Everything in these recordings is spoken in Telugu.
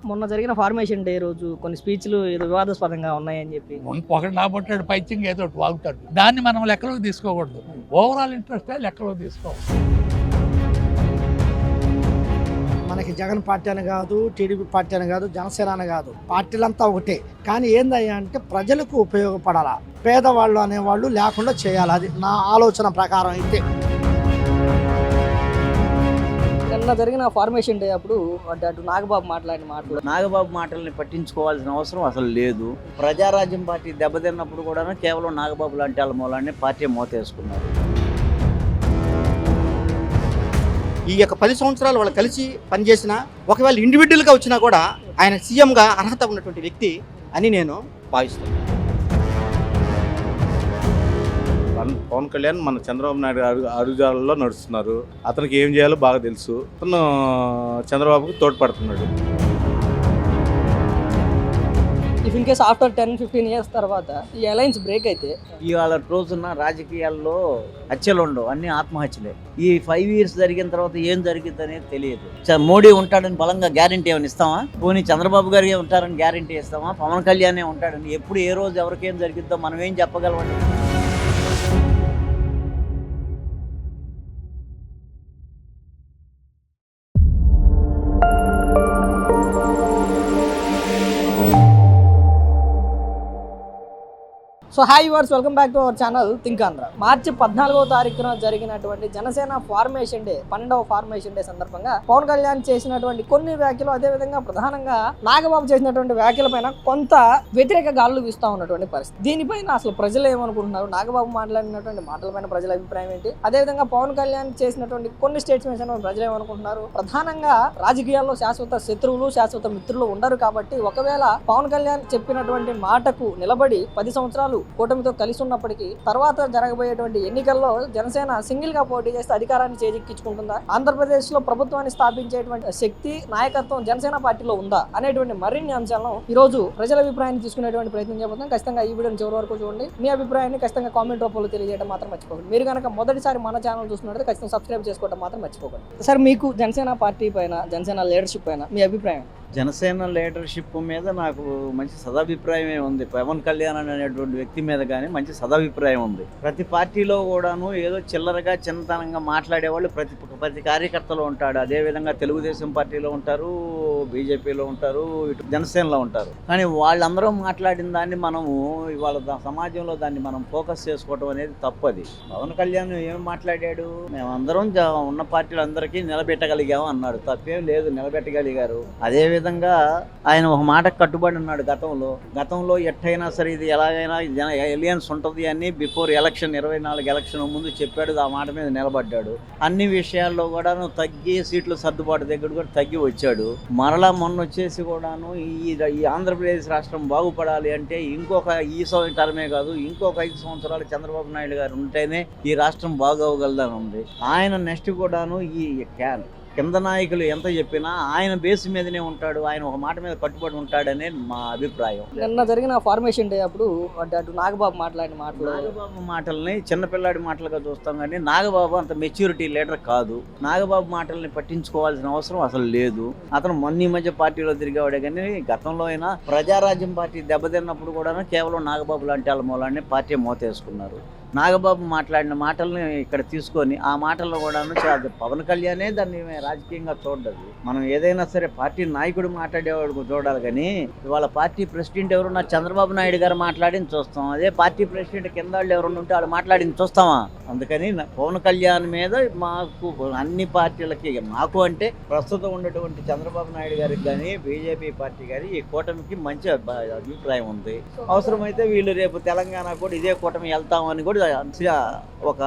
మొన్న జరిగిన ఫార్మేషన్ డే రోజు కొన్ని స్పీచ్లు ఏదో వివాదాస్పదంగా ఉన్నాయని చెప్పి ఒకటి నా పుట్టాడు పైత్యంగా ఏదో ఒకటి వాగుతాడు. దాన్ని మనం లెక్కలోకి తీసుకోకూడదు. ఓవరాల్ ఇంట్రెస్ట్ లెక్కలోకి తీసుకోవాలి. మనకి జగన్ పార్టీ అని కాదు, టీడీపీ పార్టీ అని కాదు, జనసేన అని కాదు, పార్టీలంతా ఒకటే. కానీ ఏందయ్యా అంటే ప్రజలకు ఉపయోగపడాలా, పేదవాళ్ళు అనేవాళ్ళు లేకుండా చేయాలి. అది నా ఆలోచన ప్రకారం అయితే. నిన్న జరిగిన ఫార్మేషన్ డే అప్పుడు అటు నాగబాబు మాట్లాడిన మాటలు, నాగబాబు మాటల్ని పట్టించుకోవాల్సిన అవసరం అసలు లేదు. ప్రజారాజ్యం పార్టీ దెబ్బతిన్నప్పుడు కూడా కేవలం నాగబాబు లాంటి వాళ్ళ మూలాన్ని పార్టీ మోతేసుకున్నారు. ఈ యొక్క 10 సంవత్సరాలు వాళ్ళు కలిసి పనిచేసిన, ఒకవేళ ఇండివిజువల్గా వచ్చినా కూడా ఆయన సీఎంగా అర్హత ఉన్నటువంటి వ్యక్తి అని నేను భావిస్తున్నాను. పవన్ కళ్యాణ్ మన చంద్రబాబు నాయుడు అడుగుజాడల్లో నడుస్తున్నారు. అతనికి ఏం చేయాలో బాగా తెలుసు. అతను చంద్రబాబుకి తోడ్పడుతున్నాడు. If in case after 10-15 years తర్వాత ఈ అలయన్స్ బ్రేక్ అయితే ఇవాళ రోజున రాజకీయాల్లో హత్యలు ఉండవు, అన్ని ఆత్మహత్యలే. ఈ 5 years జరిగిన తర్వాత ఏం జరిగింది అనేది తెలియదు. మోడీ ఉంటాడని బలంగా గ్యారంటీ ఏమైనా ఇస్తామా? పోనీ చంద్రబాబు గారు ఉంటారని గ్యారంటీ ఇస్తామా? పవన్ కళ్యాణ్ ఉంటాడని ఎప్పుడు ఏ రోజు ఎవరికేం జరిగిద్దో మనం ఏం చెప్పగలమండి? So hi viewers, welcome back to our channel think Andhra. మార్చి 14వ తారీఖున జరిగినటువంటి జనసేన ఫార్మేషన్ డే, 12వ ఫార్మేషన్ డే సందర్భంగా పవన్ కళ్యాణ్ చేసినటువంటి కొన్ని వ్యాఖ్యలు, అదేవిధంగా ప్రధానంగా నాగబాబు చేసినటువంటి వ్యాఖ్యల పైన కొంత వ్యతిరేక గాలులు వీస్తూ ఉన్నటువంటి పరిస్థితి. దీనిపైన అసలు ప్రజలు ఏమనుకుంటున్నారు, నాగబాబు మాట్లాడినటువంటి మాటలపైన ప్రజల అభిప్రాయం ఏంటి, అదేవిధంగా పవన్ కళ్యాణ్ చేసినటువంటి కొన్ని స్టేట్మెంట్స్ ప్రజలు ఏమనుకుంటున్నారు? ప్రధానంగా రాజకీయాల్లో శాశ్వత శత్రువులు, శాశ్వత మిత్రులు ఉండరు. కాబట్టి ఒకవేళ పవన్ కళ్యాణ్ చెప్పినటువంటి మాటకు నిలబడి 10 సంవత్సరాలు కూటమితో కలిసి ఉన్నప్పటికీ తర్వాత జరగబోయేటువంటి ఎన్నికల్లో జనసేన సింగిల్ గా పోటీ చేస్తే అధికారాన్ని చేజిక్కించుకుంటుందా, ఆంధ్రప్రదేశ్ లో ప్రభుత్వాన్ని స్థాపించేటువంటి శక్తి, నాయకత్వం జనసేన పార్టీలో ఉందా అనేటువంటి మరిన్ని అంశాలను ఈ రోజు ప్రజల అభిప్రాయాన్ని తీసుకునేటువంటి ప్రయత్నం చేయబోతున్నాం. ఖచ్చితంగా ఈ వీడియోని చివరి వరకు చూడండి. మీ అభిప్రాయాన్ని ఖచ్చితంగా కామెంట్ రూపంలో తెలియజేయడం మాత్రం మర్చిపోకండి. మీరు కనుక మొదటిసారి మన ఛానల్ చూస్తున్నట్లయితే ఖచ్చితంగా సబ్స్క్రైబ్ చేసుకోవడం మాత్రం మర్చిపోకండి. సార్, మీకు జనసేన పార్టీ పైన, జనసేన లీడర్షిప్ పైన మీ అభిప్రాయం? జనసేన లీడర్షిప్ మీద నాకు మంచి సదాభిప్రాయమే ఉంది. పవన్ కళ్యాణ్ అనేటువంటి వ్యక్తి మీద కానీ మంచి సదాభిప్రాయం ఉంది. ప్రతి పార్టీలో కూడాను ఏదో చిల్లరగా చిన్నతనంగా మాట్లాడేవాళ్ళు ప్రతి కార్యకర్తలో ఉంటాడు. అదేవిధంగా తెలుగుదేశం పార్టీలో ఉంటారు, బీజేపీలో ఉంటారు, ఇటు జనసేనలో ఉంటారు. కానీ వాళ్ళందరూ మాట్లాడిన దాన్ని మనము ఇవాళ సమాజంలో దాన్ని మనం ఫోకస్ చేసుకోవడం అనేది తప్పది. పవన్ కళ్యాణ్ ఏం మాట్లాడాడు? మేమందరం ఉన్న పార్టీలు అందరికీ నిలబెట్టగలిగాము అన్నాడు. తప్పేం లేదు, నిలబెట్టగలిగారు. అదేవిధంగా ఆయన ఒక మాటకు కట్టుబడి ఉన్నాడు. గతంలో ఎట్టయినా సరే ఇది ఎలాగైనా ఎలియన్స్ ఉంటుంది అని బిఫోర్ ఎలక్షన్ 24 ఎలక్షన్ ముందు చెప్పాడు. ఆ మాట మీద నిలబడ్డాడు. అన్ని విషయాల్లో కూడాను తగ్గి, సీట్లు సర్దుబాటు దగ్గర కూడా తగ్గి వచ్చాడు. మరలా మొన్న వచ్చేసి కూడాను ఈ ఆంధ్రప్రదేశ్ రాష్ట్రం బాగుపడాలి అంటే ఈ టర్మే కాదు, ఇంకొక 5 సంవత్సరాలు చంద్రబాబు నాయుడు గారు ఉంటేనే ఈ రాష్ట్రం బాగోగలదని ఉంది. ఆయన నెక్స్ట్ కూడాను ఈ కింద నాయకులు ఎంత చెప్పినా ఆయన బేస్ మీదనే ఉంటాడు. ఆయన ఒక మాట మీద కట్టుబడి ఉంటాడనే మా అభిప్రాయం. నిన్న జరిగిన ఫార్మేషన్ డే అప్పుడు అటు నాగబాబు మాట్లాడిన మాటలు, నాగబాబు మాటల్ని చిన్నపిల్లాడి మాటలుగా చూస్తాం. కానీ నాగబాబు అంత మెచ్యూరిటీ లీడర్ కాదు. నాగబాబు మాటల్ని పట్టించుకోవాల్సిన అవసరం అసలు లేదు. అతను మొన్న మధ్య పార్టీలో తిరిగేవాడే. కానీ గతంలో అయినా ప్రజారాజ్యం పార్టీ దెబ్బతిన్నప్పుడు కూడా కేవలం నాగబాబు లాంటి వాళ్ళ మూలాన్ని పార్టీ మోతేసుకున్నారు. నాగబాబు మాట్లాడిన మాటల్ని ఇక్కడ తీసుకొని ఆ మాటల్లో కూడా పవన్ కళ్యాణే దాన్ని రాజకీయంగా చూడదు. మనం ఏదైనా సరే పార్టీ నాయకుడు మాట్లాడేవాడు చూడాలి. కానీ ఇవాళ పార్టీ ప్రెసిడెంట్ ఎవరున్నా చంద్రబాబు నాయుడు గారు మాట్లాడిని చూస్తాం. అదే పార్టీ ప్రెసిడెంట్ కింద వాళ్ళు ఎవరున్నా ఉంటే వాళ్ళు మాట్లాడిని చూస్తామా? అందుకని పవన్ కళ్యాణ్ మీద మాకు అన్ని పార్టీలకి, మాకు అంటే ప్రస్తుతం ఉన్నటువంటి చంద్రబాబు నాయుడు గారికి కానీ బీజేపీ పార్టీ కానీ ఈ కూటమికి మంచి అభిప్రాయం ఉంది. అవసరమైతే వీళ్ళు రేపు తెలంగాణ కూడా ఇదే కూటమి వెళ్తామని కూడా ఒక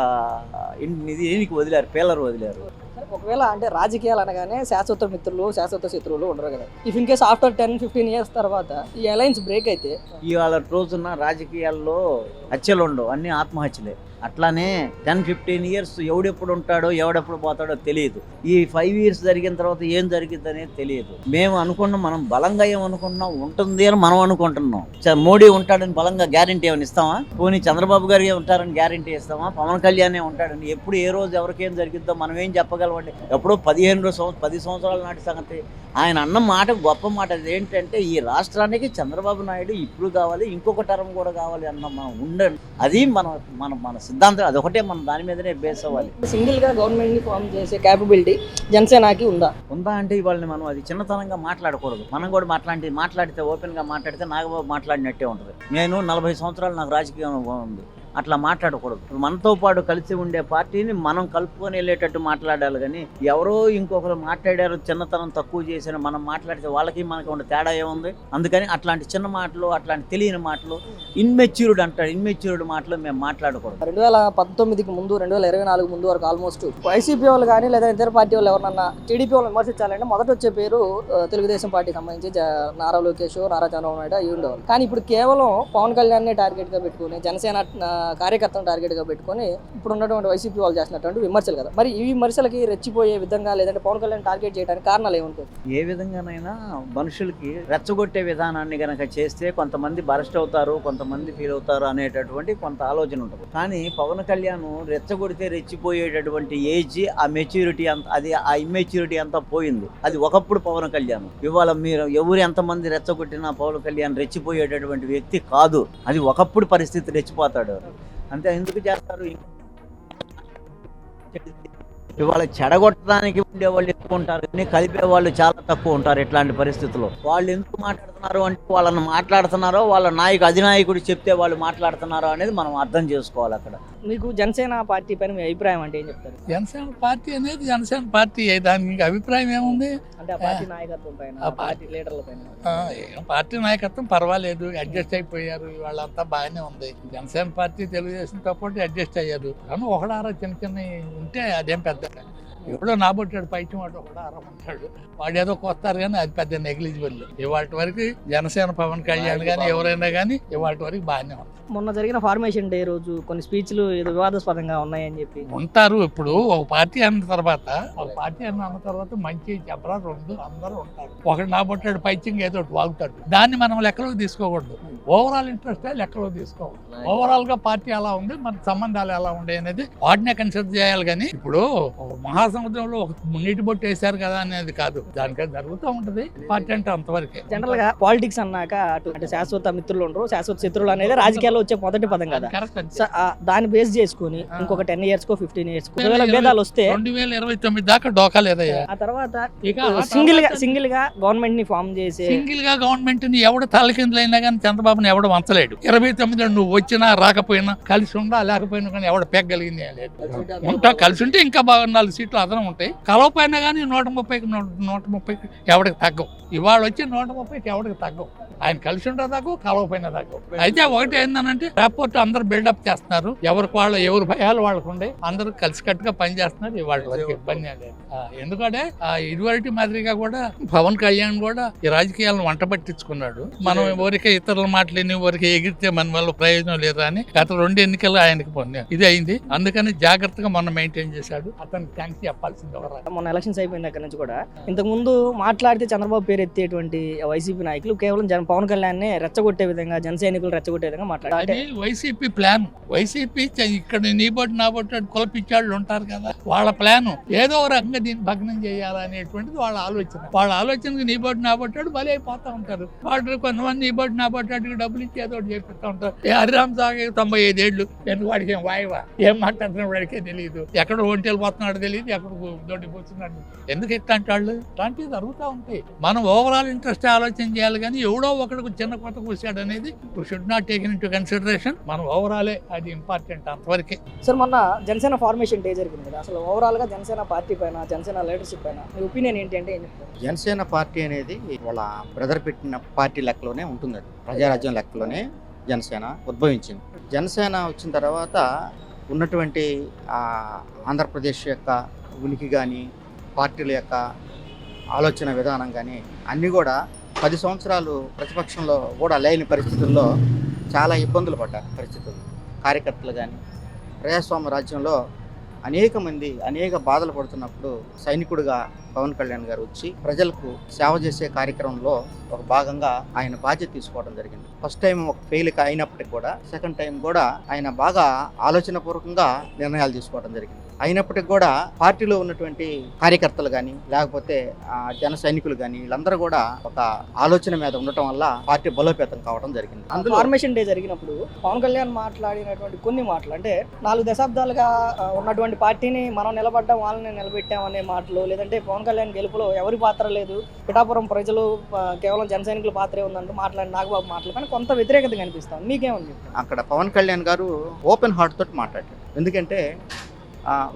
దీనికి వదిలారు, పేలర్ వదిలారు. ఒకవేళ అంటే రాజకీయాలు అనగానే శాశ్వత మిత్రులు, శాశ్వత శత్రువులు ఉండరు కదా. If in case after 10-15 years తర్వాత ఈ అలయన్స్ బ్రేక్ అయితే ఇవాళ రోజున రాజకీయాల్లో హత్యలు ఉండవు, అన్ని ఆత్మహత్యలే. అట్లానే 10-15 ఇయర్స్ ఎవడెప్పుడు ఉంటాడో ఎవడెప్పుడు పోతాడో తెలియదు. ఈ 5 ఇయర్స్ జరిగిన తర్వాత ఏం జరిగింది అనేది తెలియదు. మేము అనుకున్నాం, మనం బలంగా ఏమనుకుంటున్నాం, ఉంటుంది అని మనం అనుకుంటున్నాం. మోడీ ఉంటాడని బలంగా గ్యారెంటీ ఏమైనా ఇస్తామా? పోనీ చంద్రబాబు గారు ఉంటారని గ్యారెంటీ ఇస్తామా? పవన్ కళ్యాణ్ ఉంటాడని ఎప్పుడు ఏ రోజు ఎవరికేం జరిగిద్దో మనం ఏం చెప్పగలమండి? ఎప్పుడో 10 సంవత్సరాల నాటి సంగతి. ఆయన అన్న మాట గొప్ప మాట ఏంటంటే, ఈ రాష్ట్రానికి చంద్రబాబు నాయుడు ఇప్పుడు కావాలి, ఇంకొక టర్మ్ కూడా కావాలి అన్న మనం ఉండండి. అది మన సిద్ధాంతం, అదొకటే, మనం దాని మీదనే బేస్ అవ్వాలి. సింగిల్ గా గవర్నమెంట్ ని ఫామ్ చేసే క్యాపబిలిటీ జనసేనకి ఉందా అంటే ఇవాళని మనం అది చిన్నతనంగా మాట్లాడకూడదు. మనం కూడా మాట్లాడితే ఓపెన్ గా మాట్లాడితే నాగబాబు మాట్లాడినట్టే ఉంటుంది. నేను 40 సంవత్సరాలు నాకు రాజకీయ అనుభవం ఉంది. అట్లా మాట్లాడకూడదు. మనతో పాటు కలిసి ఉండే పార్టీని మనం కలుపుకొని వెళ్ళేటట్టు మాట్లాడాలి. కానీ ఎవరో ఇంకొకరు మాట్లాడారు, చిన్నతనం తక్కువ చేసిన మనం మాట్లాడితే వాళ్ళకి మనకి ఉండే తేడా ఏముంది? అందుకని అట్లాంటి చిన్న మాటలు, అట్లాంటి తెలియని మాటలు, ఇన్మెచ్యూర్డ్ అంటాడు, ఇన్మెచ్యూర్డ్ మాటలు మేము మాట్లాడకూడదు. 2019కి ముందు 2024 ముందు వరకు ఆల్మోస్ట్ వైసీపీ వాళ్ళు కానీ లేదా ఇతర పార్టీ వాళ్ళు ఎవరన్నా టీడీపీ వాళ్ళు విమర్శించాలంటే మొదట వచ్చే పేరు తెలుగుదేశం పార్టీకి సంబంధించి నారా లోకేష్, నారా చంద్రబాబు నాయుడు అయ్యి ఉండేవాళ్ళు. కానీ ఇప్పుడు కేవలం పవన్ కళ్యాణ్ టార్గెట్ గా పెట్టుకుని, జనసేన కార్యకర్తలను టార్గెట్ గా పెట్టుకొని ఇప్పుడు ఉన్నటువంటి వైసీపీ వాళ్ళు చేసినటువంటి విమర్శలు కదా. మరి ఈ విమర్శలకి రెచ్చిపోయే విధంగా లేదంటే పవన్ కళ్యాణ్ టార్గెట్ చేయడానికి కారణాలు ఏముంటాయి? ఏ విధంగానైనా మనుషులకి రెచ్చగొట్టే విధానాన్ని గనక చేస్తే కొంతమంది బరస్ట్ అవుతారు, కొంతమంది ఫీల్ అవుతారు అనేటటువంటి కొంత ఆలోచన ఉంటుంది. కానీ పవన్ కళ్యాణ్ రెచ్చగొడితే రెచ్చిపోయేటటువంటి ఏజ్, ఆ మెచ్యూరిటీ అంత, అది ఆ ఇమ్మెచ్యూరిటీ అంతా పోయింది. అది ఒకప్పుడు పవన్ కళ్యాణ్. ఇవాళ మీరు ఎవరు ఎంతమంది రెచ్చగొట్టినా పవన్ కళ్యాణ్ రెచ్చిపోయేటటువంటి వ్యక్తి కాదు. అది ఒకప్పుడు పరిస్థితి, రెచ్చిపోతాడు అంతే. ఎందుకు చేస్తారు? ఇవాళ చెడగొట్టడానికి ఉండే వాళ్ళు ఎక్కువ ఉంటారు, కానీ కలిపే వాళ్ళు చాలా తక్కువ ఉంటారు. ఇట్లాంటి పరిస్థితుల్లో వాళ్ళు ఎందుకు మాట్లాడుతున్నారు అంటే, వాళ్ళని మాట్లాడుతున్నారో వాళ్ళ అధినాయకుడు చెప్తే వాళ్ళు మాట్లాడుతున్నారో అనేది మనం అర్థం చేసుకోవాలి. అక్కడ మీకు జనసేన పార్టీ పైన మీ అభిప్రాయం అంటే ఏం చెప్తారు? జనసేన పార్టీ అనేది జనసేన పార్టీ, దానికి అభిప్రాయం ఏముంది? అంటే ఆ పార్టీ నాయకత్వం పైన, ఆ పార్టీ లీడర్ల పైన. పార్టీ నాయకత్వం పర్వాలేదు, అడ్జస్ట్ అయిపోయారు, వాళ్ళంతా బాగానే ఉంది. జనసేన పార్టీ తెలుగుదేశంతో పాటు అడ్జస్ట్ అయ్యారు. కానీ ఒకడారా చిన్న ఉంటే అదేం పెద్ద, ఎవడో నాబొట్టాడు పైకి వాడు ఒకడో అరమంటాడు, వాడు ఏదో కొస్తారు. కానీ అది పెద్ద నెగ్లిజిబుల్. ఇవాళ వరకు జనసేన పవన్ కళ్యాణ్ కానీ ఎవరైనా కానీ ఇవాళ వరకు బాగానే ఉంది. మొన్న జరిగిన ఫార్మేషన్ డే రోజు కొన్ని స్పీచ్లు ఏదో వివాదాస్పదంగా ఉన్నాయని చెప్పి ఉంటారు. ఇప్పుడు ఒక పార్టీ అన్న తర్వాత మంచి చెప్పరా రెండు అందరూ ఉంటారు. ఒకటి నాబొట్టాడు పైచింగ్ ఏదో వాగుతాడు, దాన్ని మనం లెక్కలోకి తీసుకోకూడదు. ఓవరాల్ ఇంట్రెస్ట్ లెక్కలోకి తీసుకోవాలి. ఓవరాల్ గా పార్టీ ఎలా ఉంది, మన సంబంధాలు ఎలా ఉన్నాయి అనేది వాటినే కన్సిడర్ చేయాలి. కానీ ఇప్పుడు మహాసముద్రంలో ఒక నీటి బొట్టు వేశారు కదా అనేది కాదు, దానికైతే జరుగుతూ ఉంటది. పార్టీ అంటే అంతవరకే. జనరల్ గా పాలిటిక్స్ అన్నాక అంటే శాశ్వత మిత్రులు ఉండరు, శాశ్వత శత్రువులు అనేది రాజకీయాల్లో వచ్చే మొదటి పదం కదా. దాన్ని బేస్ చేసుకుని ఇంకొక 10 years కో 15 years కో భేదాలు వస్తే 2029 దాకా డోకా లేదయ్యా. ఆ తర్వాత సింగిల్ గా గవర్నమెంట్ ని ఫామ్ చేసి, సింగిల్ గా గవర్నమెంట్ ని ఎవడు తలకిందులైనా కానీ చంద్రబాబుని ఎవడు వంచలేడు. 29 నువ్వు వచ్చినా రాకపోయినా, కలిసి ఉండా లేకపోయినా కానీ ఎవడు పెగ్గలిగింది లేదు. ఉంటా కలిసి ఉంటే ఇంకా బాగా 4 సీట్లు అదనం ఉంటాయి. కలవపోయినా కానీ 130కి ఎవడికి తగ్గవు. ఇవాళ వచ్చి 130కి ఎవడికి తగ్గవు. ఆయన కలిసి ఉంటే తగ్గవు, కలవపోయినా తగ్గవు. అయితే ఒకటి ఏంటంటే రేపోర్ట్ అందరు బిల్డప్ చేస్తున్నారు, ఎవరి భయాలు వాళ్ళకు ఉండే, అందరూ కలిసికట్టుగా పనిచేస్తున్నారు. ఇవాళ వరకు ఇబ్బంది లేదు. ఎందుకంటే ఇదివరకు మాదిరిగా కూడా పవన్ కళ్యాణ్ కూడా ఈ రాజకీయాలను వంట పట్టించుకున్నాడు. మనం ఎవరికే ఇతరుల మాటలేని ఎవరికి ఎగిరితే మన వల్ల ప్రయోజనం లేదా అని గత 2 ఎన్నికలు ఆయనకి పొందాం. ఇది అయింది. అందుకని జాగ్రత్తగా మొన్న మెయింటైన్ చేశాడు. అతనికి థ్యాంక్స్ చెప్పాల్సింది. మొన్న ఎలక్షన్స్ అయిపోయిన దగ్గర నుంచి కూడా ఇంతకు ముందు మాట్లాడితే చంద్రబాబు పేరు ఎత్తేటువంటి వైసీపీ నాయకులు కేవలం పవన్ కళ్యాణ్ రెచ్చగొట్టే విధంగా, జన సైనికులు రెచ్చగొట్టే విధంగా మాట్లాడారు. YCP plan. వైసీపీ ఇక్కడ నీ బొట్టు నా బొట్టు కులపిచ్చాళ్ళు ఉంటారు కదా, వాళ్ళ ప్లాను ఏదో రకంగా దీన్ని భగ్నం చేయాలనేటువంటిది వాళ్ళ ఆలోచన. వాళ్ళ ఆలోచనకి నీ బొట్టు నా బొట్టాడు బలి అయిపోతా ఉంటారు. వాళ్ళు కొంతమంది నీ బొట్టు నా బొట్టాడికి డబ్బులు ఇచ్చి ఏదో చేపిస్తూ ఉంటారు. హరిరామ్ సాగే 95 ఏళ్ళు, ఎందుకు వాడికి ఏం వాయివా, ఏం మాట్లాడుతున్నాడు వాడికే తెలియదు, ఎక్కడ ఒంటేలు పోతున్నాడు తెలియదు, ఎక్కడ దొడ్డి పోతున్నాడు. ఎందుకు ఇట్లాంటి వాళ్ళు ఇట్లాంటివి జరుగుతూ ఉంటాయి. మనం ఓవరాల్ ఇంట్రెస్ట్ ఆలోచన చేయాలి. కానీ ఎవడో ఒకడికి చిన్న కొత్త కూర్చాడు అనేది should not take in to consideration. మనం ఓవరాలే అది ఇంపార్టెంట్, అంతవరకే. సార్ మొన్న జనసేన ఫార్మేషన్ డే జరిగింది కదా, అసలు ఓవరాల్ గా జనసేన పార్టీ పైన, జనసేన లీడర్షిప్ పైన మీ ఒపీనియన్ ఏంటి అంటే ఏం చెప్తారు? జనసేన పార్టీ అనేది వాళ్ళ బ్రదర్ పెట్టిన పార్టీ లెక్కలోనే ఉంటుంది. ప్రజారాజ్యం లెక్కలోనే జనసేన ఉద్భవించింది. జనసేన వచ్చిన తర్వాత ఉన్నటువంటి ఆంధ్రప్రదేశ్ యొక్క ఉనికి కానీ, పార్టీల యొక్క ఆలోచన విధానం కానీ అన్నీ కూడా 10 సంవత్సరాలు ప్రతిపక్షంలో కూడా లేని పరిస్థితుల్లో చాలా ఇబ్బందులు పడ్డారు. పరిస్థితులు కార్యకర్తలు కానీ, ప్రజాస్వామ్య రాజ్యంలో అనేక బాధలు పడుతున్నప్పుడు సైనికుడిగా పవన్ కళ్యాణ్ గారు వచ్చి ప్రజలకు సేవ చేసే కార్యక్రమంలో ఒక భాగంగా ఆయన బాధ్యత తీసుకోవడం జరిగింది. ఫస్ట్ టైం ఒక ఫెయిల్ అయినప్పటికీ కూడా సెకండ్ టైం కూడా ఆయన బాగా ఆలోచనపూర్వకంగా నిర్ణయాలు తీసుకోవడం జరిగింది. అయినప్పటికీ కూడా పార్టీలో ఉన్నటువంటి కార్యకర్తలు కానీ లేకపోతే జన సైనికులు కానీ వీళ్ళందరూ కూడా ఒక ఆలోచన మీద ఉండటం వల్ల పార్టీ బలోపేతం కావడం జరిగింది. అందులో ఫార్మేషన్ డే జరిగినప్పుడు పవన్ కళ్యాణ్ మాట్లాడినటువంటి కొన్ని మాటలు, అంటే 4 దశాబ్దాలుగా ఉన్నటువంటి పార్టీని మనం నిలబడ్డాం, వాళ్ళని నిలబెట్టాం అనే మాటలు, లేదంటే పవన్ కళ్యాణ్ గెలుపులో ఎవరి పాత్ర లేదు, పిఠాపురం ప్రజలు కేవలం జన సైనికుల పాత్రే ఉందంటూ మాట్లాడి నాగబాబు మాటలు కానీ కొంత వ్యతిరేకత కనిపిస్తాం. మీకేముంది? అక్కడ పవన్ కళ్యాణ్ గారు ఓపెన్ హార్ట్ తోటి మాట్లాడారు. ఎందుకంటే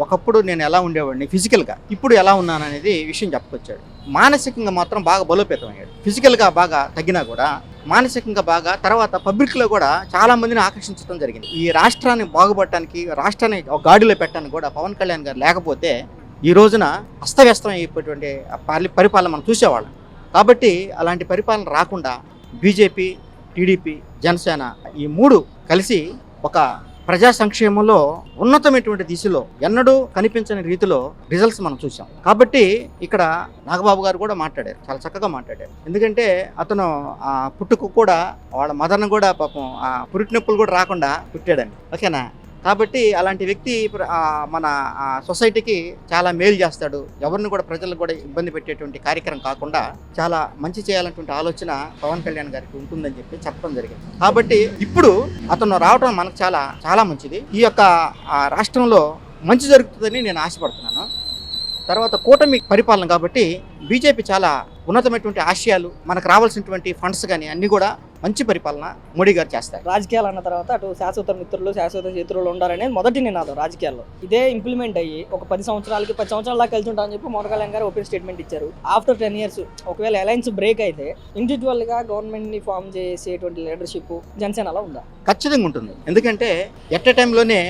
ఒకప్పుడు నేను ఎలా ఉండేవాడిని ఫిజికల్గా, ఇప్పుడు ఎలా ఉన్నాను అనేది విషయం చెప్పుకొచ్చాడు. మానసికంగా మాత్రం బాగా బలోపేతం అయ్యాడు. ఫిజికల్గా బాగా తగ్గినా కూడా మానసికంగా బాగా తర్వాత పబ్లిక్లో కూడా చాలా మందిని ఆకర్షించడం జరిగింది. ఈ రాష్ట్రాన్ని బాగుపడటానికి, రాష్ట్రాన్ని ఒక గాడిలో పెట్టడానికి కూడా పవన్ కళ్యాణ్ గారు లేకపోతే ఈ రోజున అస్తవ్యస్తం అయిపోయేటువంటి పరిపాలన మనం చూసేవాళ్ళం. కాబట్టి అలాంటి పరిపాలన రాకుండా బీజేపీ, టీడీపీ, జనసేన ఈ 3 కలిసి ఒక ప్రజా సంక్షేమంలో ఉన్నతమైనటువంటి దిశలో ఎన్నడూ కనిపించని రీతిలో రిజల్ట్స్ మనం చూసాం. కాబట్టి ఇక్కడ నాగబాబు గారు కూడా మాట్లాడారు, చాలా చక్కగా మాట్లాడారు. ఎందుకంటే అతను పుట్టుకు కూడా వాళ్ళ మదర్ను కూడా పాపం పురిటి నొప్పులు కూడా రాకుండా పుట్టాడని, ఓకేనా. కాబట్టి అలాంటి వ్యక్తి మన సొసైటీకి చాలా మేలు చేస్తాడు. ఎవరిని కూడా ప్రజలకు కూడా ఇబ్బంది పెట్టేటువంటి కార్యక్రమం కాకుండా చాలా మంచి చేయాలనేటువంటి ఆలోచన పవన్ కళ్యాణ్ గారికి ఉంటుందని చెప్పడం జరిగింది. కాబట్టి ఇప్పుడు అతను రావడం మనకు చాలా చాలా మంచిది. ఈ యొక్క రాష్ట్రంలో మంచి జరుగుతుందని నేను ఆశపడుతున్నాను. తర్వాత కూటమి పరిపాలన కాబట్టి బీజేపీ చాలా ఉన్నతమైనటువంటి ఆశయాలు, మనకు రావాల్సినటువంటి ఫండ్స్ కానీ అన్నీ కూడా మంచి పరిపాలన మోడీ గారు చేస్తారు. రాజకీయాలు అన్న తర్వాత అటు శాశ్వత మిత్రులు, శాశ్వత శత్రువులు ఉండాలనేది మొదటి నినాదం రాజకీయాల్లో. ఇదే ఇంప్లిమెంట్ అయ్యి ఒక 10 సంవత్సరాల దాకా కలిసి ఉంటామని చెప్పి పవన్ కళ్యాణ్ గారు ఓపెన్ స్టేట్మెంట్ ఇచ్చారు. ఆఫ్టర్ 10 years ఒకవేళ అలయన్స్ బ్రేక్ అయితే ఇండివిజువల్గా గవర్నమెంట్ని ఫామ్ చేసేటువంటి లీడర్షిప్ జనసేనలో ఉందా? ఖచ్చితంగా ఉంటుంది. ఎందుకంటే ఎట్ ఎ టైంలోనే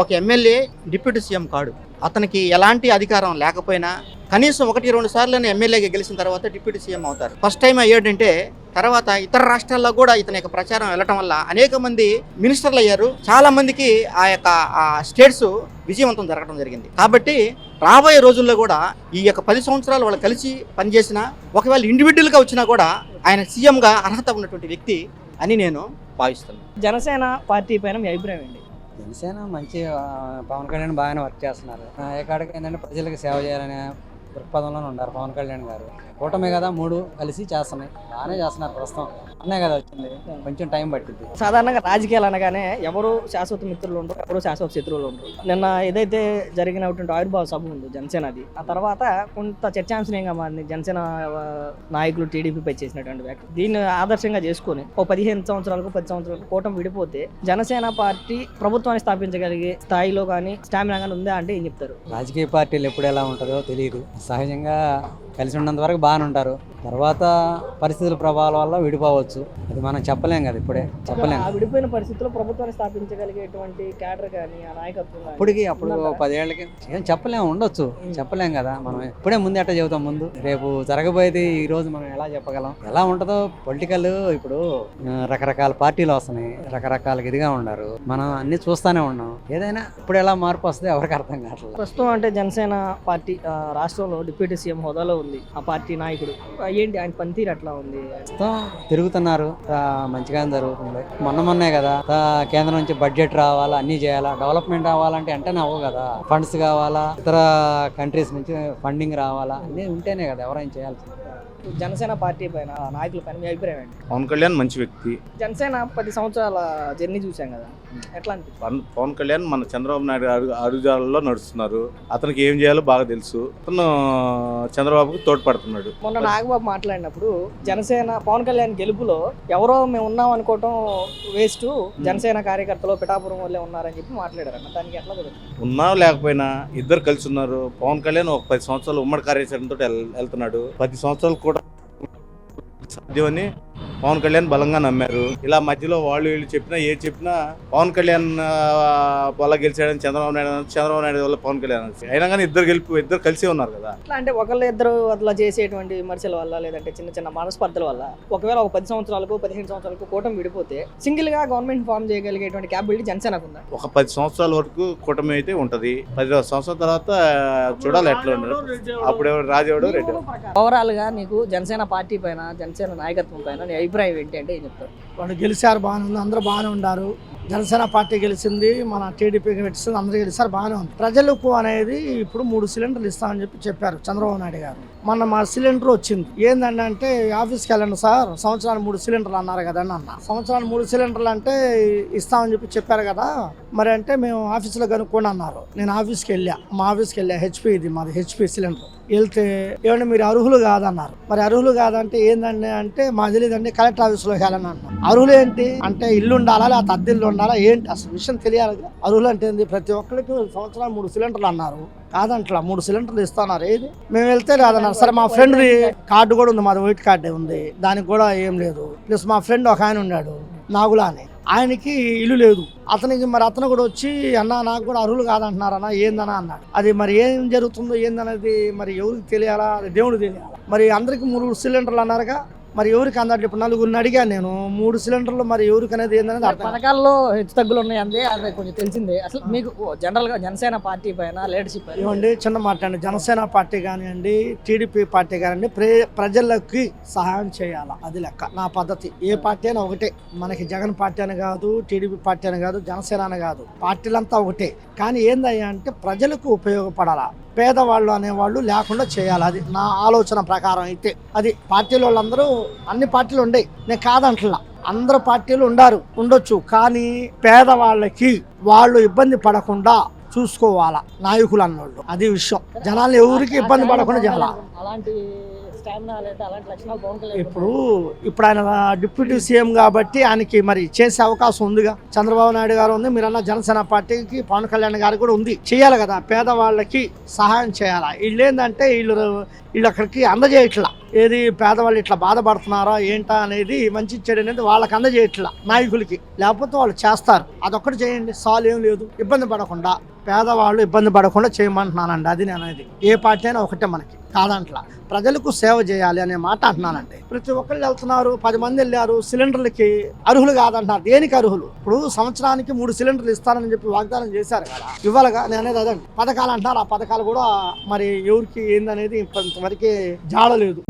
ఒక ఎమ్మెల్యే డిప్యూటీ సీఎం కాడు. అతనికి ఎలాంటి అధికారం లేకపోయినా కనీసం 1-2 సార్లు ఎమ్మెల్యేగా గెలిచిన తర్వాత డిప్యూటీ సీఎం అవుతారు. ఫస్ట్ టైం అయ్యాడంటే తర్వాత ఇతర రాష్ట్రాల్లో కూడా ఇతని యొక్క ప్రచారం వెళ్ళటం వల్ల అనేక మంది మినిస్టర్లు అయ్యారు. చాలా మందికి ఆ యొక్క స్టేట్స్ విజయవంతం జరగడం జరిగింది. కాబట్టి రాబోయే రోజుల్లో కూడా ఈ యొక్క 10 సంవత్సరాలు వాళ్ళు కలిసి పనిచేసినా, ఒకవేళ ఇండివిజువల్గా వచ్చినా కూడా ఆయన సీఎంగా అర్హత ఉన్నటువంటి వ్యక్తి అని నేను భావిస్తున్నాను. జనసేన పార్టీ పైన మీ అభిప్రాయం ఏంటి? జనసేన మంచి పవన్ కళ్యాణ్ బాగానే వర్క్ చేస్తున్నారు. ఎక్కడికి ఏంటంటే ప్రజలకు సేవ చేయాలనే దృక్పథంలోనే ఉన్నారు పవన్ కళ్యాణ్ గారు. కూటమి కదా 3 కలిసి చేస్తున్నాయి, బాగానే చేస్తున్నారు. ప్రస్తుతం అన్నే కదా వచ్చింది, కొంచెం టైం పట్టింది. సాధారణంగా రాజకీయాలు అనగానే ఎవరు శాశ్వత మిత్రులు ఉండరు, ఎవరు శాశ్వత శత్రువులు ఉండరు. నిన్న ఏదైతే జరిగినటువంటి ఆవిర్భావ సభ ఉంది జనసేనది, ఆ తర్వాత కొంత చర్చాంశనీయంగా మారింది జనసేన నాయకులు టీడీపీపై చేసినటువంటి వ్యాఖ్యలు. దీన్ని ఆదర్శంగా చేసుకుని ఓ 15 సంవత్సరాలకు 10 సంవత్సరాలకు కూటమి విడిపోతే జనసేన పార్టీ ప్రభుత్వాన్ని స్థాపించగలిగే స్థాయిలో కానీ స్టామినా కానీ ఉందా అంటే ఏం చెప్తారు? రాజకీయ పార్టీలు ఎప్పుడు ఎలా ఉంటుందో తెలియదు. సహజంగా కలిసి ఉన్నంత వరకు బాగానే ఉంటారు, తర్వాత పరిస్థితుల ప్రభావాల వల్ల విడిపోవచ్చు. అది మనం చెప్పలేం కదా, ఇప్పుడే చెప్పలేం. విడిపోయిన పరిస్థితుల్లో ప్రభుత్వాన్ని స్థాపించగలిగేటువంటి క్యాడర్ కానీ ఆ నాయకత్వం అప్పుడు 10 ఏళ్ళకి ఏం చెప్పలేం, ఉండొచ్చు, చెప్పలేం కదా. మనం ఇప్పుడే ముందు ఎట్లా చెబుతాం, ముందు రేపు జరగబోయేది ఈ రోజు మనం ఎలా చెప్పగలం? ఎలా ఉంటుందో పొలిటికల్. ఇప్పుడు రకరకాల పార్టీలు వస్తున్నాయి, రకరకాల ఇదిగా ఉన్నారు, మనం అన్ని చూస్తూనే ఉన్నాం. ఏదైనా ఇప్పుడు ఎలా మార్పు వస్తే ఎవరికి అర్థం కావట్లేదు. ప్రస్తుతం అంటే జనసేన పార్టీ రాష్ట్రంలో డిప్యూటీ సీఎం హోదాలో ఉంది ఆ పార్టీ నాయకుడు. ఏంటి ఆయన పనితీరు అట్లా ఉంది? తిరుగుతున్నారు, మంచిగానే జరుగుతుంది. మొన్నే కదా కేంద్రం నుంచి బడ్జెట్ రావాలా, అన్ని చేయాలా, డెవలప్మెంట్ అవ్వాలంటే వెంటనే అవ్వవు కదా. ఫండ్స్ కావాలా, ఇతర కంట్రీస్ నుంచి ఫండింగ్ రావాలా, అన్నీ ఉంటేనే కదా ఎవరైనా చేయాల్సింది. జనసేన పార్టీ పైన నాయకుల పైన మీ అభిప్రాయం ఏంటి? పవన్ కళ్యాణ్ మంచి వ్యక్తి. జనసేన 10 సంవత్సరాల జర్నీ చూసాం కదా, ఎట్లా అనిపిస్తుంది? పవన్ కళ్యాణ్ మన చంద్రబాబు నాయుడు అడుగుజాడల్లో నడుస్తున్నారు. అతనికి ఏం చేయాలో బాగా తెలుసు. అతను చంద్రబాబుకు తోడ్పడుతున్నాడు. మొన్న నాగబాబు మాట్లాడినప్పుడు జనసేన పవన్ కళ్యాణ్ గెలుపులో ఎవరో మేము ఉన్నాం అనుకోవటం వేస్ట్, జనసేన కార్యకర్తలు పిఠాపురం వల్లే ఉన్నారని చెప్పి మాట్లాడారు. దానికి ఎట్లా కుదురుతుంది? ఉన్నా లేకపోయినా ఇద్దరు కలిసి ఉన్నారు. పవన్ కళ్యాణ్ ఒక 10 సంవత్సరాలు ఉమ్మడి కార్యాచరణతో వెళ్తున్నాడు. 10 సంవత్సరాలు కూడా సాధ్యమని పవన్ కళ్యాణ్ బలంగా నమ్మారు. ఇలా మధ్యలో వాళ్ళు వీళ్ళు చెప్పినా ఏది చెప్పినా పవన్ కళ్యాణ్ వల్ల గెలిచాడని చంద్రబాబు నాయుడు వల్ల పవన్ కళ్యాణ్ అయినా కానీ ఇద్దరు కలిసే ఉన్నారు కదా. అట్లా అంటే ఒకళ్ళు ఇద్దరు అట్లా చేసేటువంటి విమర్శల వల్ల లేదంటే చిన్న చిన్న మనస్పర్ధల వల్ల ఒకవేళ ఒక 10 సంవత్సరాలకు 15 సంవత్సరాలకు కూటమి విడిపోతే సింగిల్ గా గవర్నమెంట్ ఫామ్ చేయగలిగేటువంటి క్యాపబిలిటీ జనసేనకు ఉందా? ఒక 10 సంవత్సరాల వరకు కూటమి అయితే ఉంటది. 10 సంవత్సరాల తర్వాత చూడాలి ఎట్లా ఉండదు. అప్పుడు రాజేవాడు రెడ్డి. ఓవరాల్ గా నీకు జనసేన పార్టీ పైన జనసేన నాయకత్వం పైన నీ అభిప్రాయం ఏంటి అంటే ఏం చెప్తారు? వాళ్ళు గెలిచారు, బాగానే ఉంది, అందరూ బాగానే ఉన్నారు. జనసేన పార్టీ గెలిచింది, మన టీడీపీకి పెట్టింది, అందరూ గెలిచారు, బాగానే ఉంది. ప్రజలకు అనేది ఇప్పుడు 3 సిలిండర్లు ఇస్తామని చెప్పారు చంద్రబాబు నాయుడు గారు. మొన్న మా సిలిండర్ వచ్చింది. ఏంటంటే అంటే ఆఫీస్కి వెళ్ళండి సార్, సంవత్సరానికి 3 సిలిండర్లు అన్నారు కదా అని అన్న. సంవత్సరానికి 3 సిలిండర్లు అంటే ఇస్తామని చెప్పారు కదా, మరి అంటే మేము ఆఫీస్లో కనుక్కోండి అన్నారు. నేను ఆఫీస్కి మా ఆఫీస్కి వెళ్ళా, హెచ్పి, ఇది మాది హెచ్పి సిలిండర్. వెళ్తే ఏమంటే మీరు అర్హులు కాదన్నారు. మరి అర్హులు కాదంటే ఏందండి అంటే మాకు తెలియదండి, కలెక్టర్ ఆఫీస్లో వెళ్ళని అన్నారు. అర్హులు ఏంటి అంటే ఇల్లు ఉండాలా లేకపోతే అద్దెల్లు ఉండాలా ఏంటి అసలు విషయం తెలియాలి. అర్హులు అంటే ఏంది? ప్రతి ఒక్కరికి సంవత్సరాలు 3 సిలిండర్లు అన్నారు. కాదంట్లా 3 సిలిండర్లు ఇస్తున్నారు. ఏది మేము వెళ్తే రాదన్నారు. సరే మా ఫ్రెండ్ కార్డు కూడా ఉంది, మాది వైట్ కార్డే ఉంది, దానికి కూడా ఏం లేదు. ప్లస్ మా ఫ్రెండ్ ఒక ఆయన ఉన్నాడు నాగులా అని, ఆయనకి ఇల్లు లేదు. అతనికి మరి అతను కూడా వచ్చి అన్న నాకు కూడా అర్హులు కాదంటున్నారన్న, ఏందన్నా అన్నాడు. అది మరి ఏం జరుగుతుందో ఏందనేది మరి ఎవరికి తెలియాలా, అది దేవుడు తెలియాలా. మరి అందరికి 3 సిలిండర్లు అన్నారుగా, మరి ఎవరికి అందట్లు? ఇప్పుడు 4గురిని అడిగాను నేను, 3 సిలిండర్లు మరి ఎవరికి అనేది ఏందనేది అర్థం. పథకాల్లో హెచ్చు తగ్గులు ఉన్నాయండి, అది కొంచెం తెలిసిందే. అసలు మీకు జనరల్ గా జనసేన పార్టీ పైన లీడర్షిప్ ఏమండి, చిన్న మాట అండి, జనసేన పార్టీ కానివ్వండి, టీడీపీ పార్టీ కానివ్వండి, ప్రజలకి సహాయం చేయాలా, అది లెక్క నా పద్ధతి. ఏ పార్టీ అయినా ఒకటే మనకి, జగన్ పార్టీ అని కాదు, టీడీపీ పార్టీ అని కాదు, జనసేన అని కాదు, పార్టీలంతా ఒకటే. కానీ ఏందయ్యా అంటే ప్రజలకు ఉపయోగపడాలా, పేదవాళ్ళు అనేవాళ్ళు లేకుండా చేయాలి, అది నా ఆలోచన ప్రకారం. అయితే అది పార్టీల వాళ్ళందరూ, అన్ని పార్టీలు ఉండయి, నేను కాదంటలా, అందరు పార్టీలు ఉండొచ్చు, కానీ పేదవాళ్ళకి వాళ్ళు ఇబ్బంది పడకుండా చూసుకోవాలా నాయకులు అన్నోళ్ళు, అది విషయం. జనాలు ఎవరికి ఇబ్బంది పడకుండా చేయాలా. అలాంటి ఇప్పుడు ఆయన డిప్యూటీ సీఎం కాబట్టి ఆయనకి మరి చేసే అవకాశం ఉందిగా. చంద్రబాబు నాయుడు గారు ఉంది, మీరన్న జనసేన పార్టీకి పవన్ కళ్యాణ్ గారు కూడా ఉంది, చేయాలి కదా, పేదవాళ్ళకి సహాయం చేయాలా. వీళ్ళు ఏంటంటే వీళ్ళు అక్కడికి అందజేయట్లా, ఏది పేదవాళ్ళు ఇట్లా బాధపడుతున్నారా ఏంటా అనేది, మంచి చెడు అనేది వాళ్ళకి అందజేయట్లా నాయకులకి, లేకపోతే వాళ్ళు చేస్తారు. అదొక్కటి చేయండి, సాల్వ్ ఏం లేదు, ఇబ్బంది పడకుండా పేదవాళ్ళు ఇబ్బంది పడకుండా చేయమంటున్నానండి, అది నేను అనేది. ఏ పార్టీ అయినా ఒకటే మనకి, కాదంట్లా ప్రజలకు సేవ చేయాలి అనే మాట అంటున్నానండి. ప్రతి ఒక్కళ్ళు వెళ్తున్నారు, 10 మంది వెళ్ళారు, సిలిండర్లకి అర్హులు కాదంటున్నారు. దేనికి అర్హులు? ఇప్పుడు సంవత్సరానికి 3 సిలిండర్లు ఇస్తారని చెప్పి వాగ్దానం చేశారు కదా, ఇవ్వాలిగా. నేను అనేది అదండి, పథకాలు అంటారు, ఆ పథకాలు కూడా మరి ఎవరికి ఏందనేది ఇంతవరకు జాడలేదు.